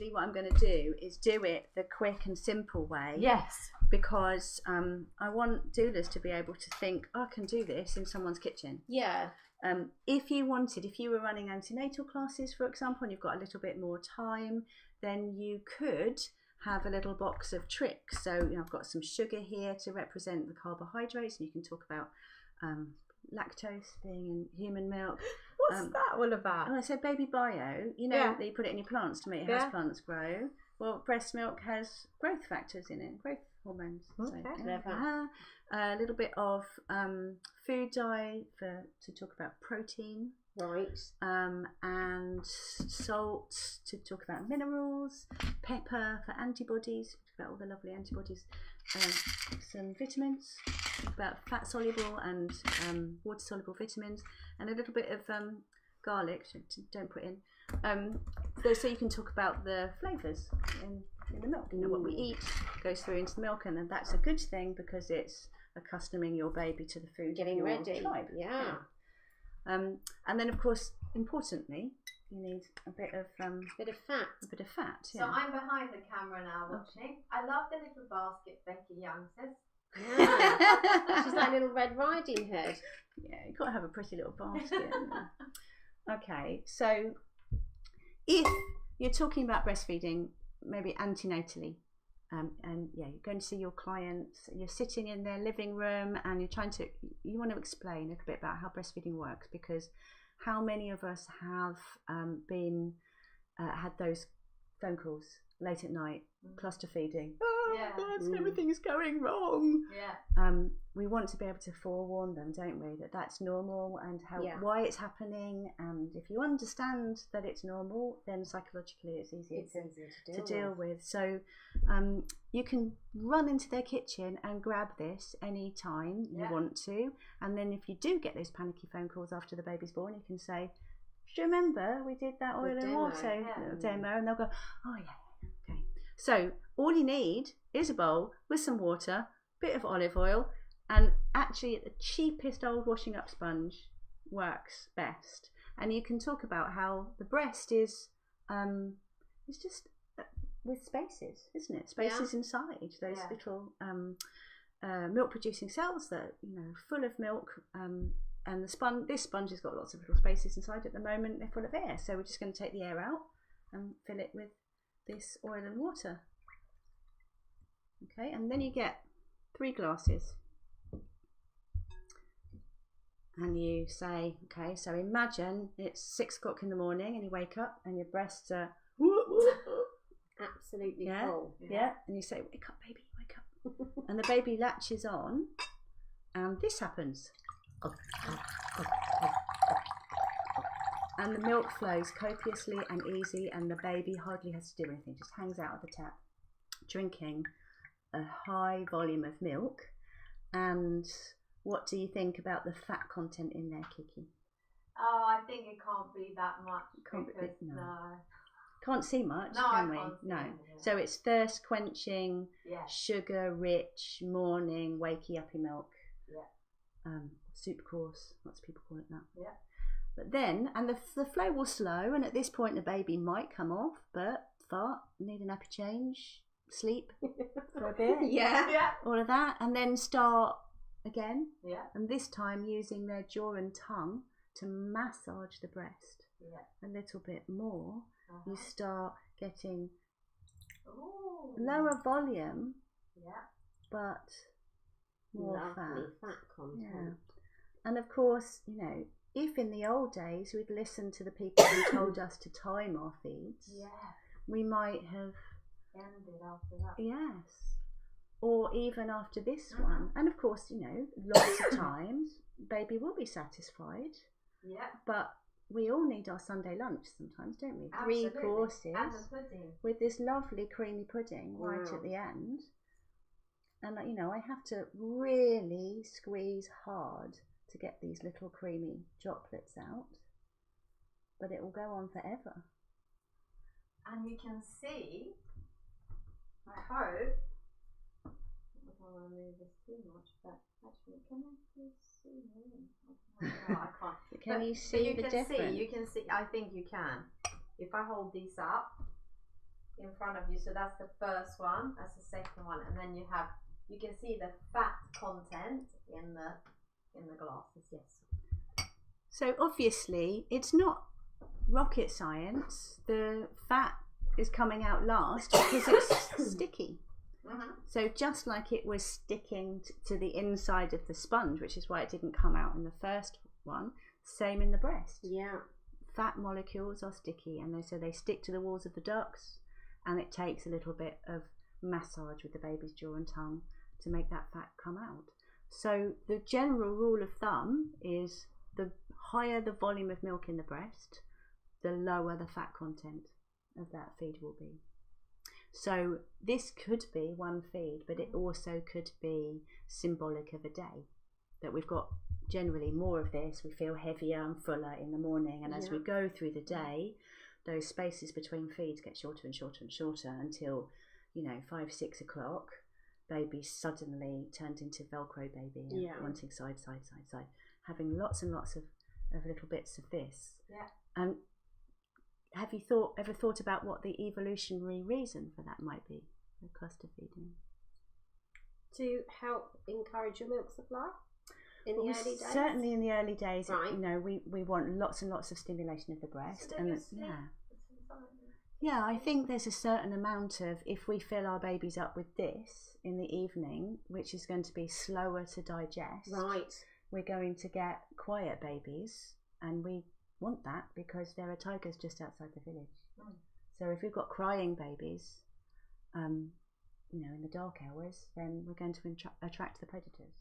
actually what I'm going to do is do it the quick and simple way. Yes. Because I want doulas to be able to think, I can do this in someone's kitchen. Yeah. If you were running antenatal classes, for example, and you've got a little bit more time, then you could have a little box of tricks. So, I've got some sugar here to represent the carbohydrates, and you can talk about lactose being in human milk. What's that all about? Oh, I said baby bio. That you put it in your plants to make your house plants grow. Well, breast milk has growth factors in it, growth hormones. Okay. So, a little bit of food dye to talk about protein. Right. And salt to talk about minerals, pepper for antibodies, talk about all the lovely antibodies, some vitamins, talk about fat soluble and water soluble vitamins, and a little bit of garlic, don't put in, so you can talk about the flavours in the milk. What we eat goes through into the milk, and then that's a good thing because it's accustoming your baby to the food. Getting ready. Tribe. Yeah. And then, of course, importantly, you need a bit of fat. A bit of fat. Yeah. So I'm behind the camera now watching. I love the little basket Becky Young says. Yeah. She's like Little Red Riding Hood. Yeah, you've got to have a pretty little basket. Okay, so if you're talking about breastfeeding, maybe antenatally, and you're going to see your clients, you're sitting in their living room and you want to explain a little bit about how breastfeeding works, because how many of us have had those phone calls late at night, cluster feeding. Everything is going wrong. Yeah. We want to be able to forewarn them, don't we, that that's normal and why it's happening. And if you understand that it's normal, then psychologically it's easier to deal with. So you can run into their kitchen and grab this any time you want to. And then if you do get those panicky phone calls after the baby's born, you can say, do you remember we did that oil and water demo? And they'll go, oh yeah, okay. So all you need is a bowl with some water, bit of olive oil, and actually the cheapest old washing up sponge works best. And you can talk about how the breast is just with spaces, isn't it? Spaces inside those little milk producing cells that full of milk. And this sponge has got lots of little spaces inside. At the moment they're full of air, so we're just going to take the air out and fill it with this oil and water. Okay, and then you get 3 glasses, and you say, okay, so imagine it's 6 o'clock in the morning and you wake up and your breasts are absolutely full. Yeah, and you say, wake up baby, wake up. And the baby latches on and this happens. And the milk flows copiously and easy, and the baby hardly has to do anything, just hangs out of the tap, drinking a high volume of milk. And what do you think about the fat content in there, Kiki? Oh, I think it can't be that much. Can't see much, can we? No. So it's thirst quenching, sugar rich, morning, wakey uppy milk. Yeah. Soup course, lots of people call it that. Yeah. But then, and the flow will slow, and at this point the baby might come off, but fart, need a nappy change, sleep for a bit, all of that, and then start again. Yeah. And this time using their jaw and tongue to massage the breast a little bit more. You start getting lower volume, but more fat content. Yeah. And of course, if in the old days we'd listened to the people who told us to time our feeds, we might have ended after that. Yes. Or even after this one. And of course, lots of times baby will be satisfied. Yeah. But we all need our Sunday lunch sometimes, don't we? Absolutely. 3 courses and the pudding with this lovely creamy pudding right at the end. And I have to really squeeze hard to get these little creamy droplets out, but it will go on forever. And you can see, I hope, I don't want to move this too much, but actually, can I see me? No, I can't. Can you see the difference? You can see, I think you can. If I hold these up, in front of you. So that's the first one. That's the second one, and then you can see the fat content in the glasses. Yes. So obviously, it's not rocket science. The fat is coming out last because it's sticky. Mm-hmm. So just like it was sticking to the inside of the sponge, which is why it didn't come out in the first one, same in the breast. Yeah. Fat molecules are sticky, and so they stick to the walls of the ducts, and it takes a little bit of massage with the baby's jaw and tongue to make that fat come out. So the general rule of thumb is the higher the volume of milk in the breast, the lower the fat content of that feed will be. So this could be one feed, but it also could be symbolic of a day, that we've got generally more of this. We feel heavier and fuller in the morning, and as we go through the day, those spaces between feeds get shorter and shorter and shorter until 5-6 o'clock baby suddenly turned into Velcro baby and wanting side, having lots and lots of little bits of this. Have you ever thought about what the evolutionary reason for that might be, the cluster feeding? To help encourage your milk supply in the early days? Certainly in the early days, right. We want lots and lots of stimulation of the breast. I think there's a certain amount of, if we fill our babies up with this in the evening, which is going to be slower to digest, right, we're going to get quiet babies, and we want that because there are tigers just outside the village. So if we've got crying babies in the dark hours, then we're going to attract the predators.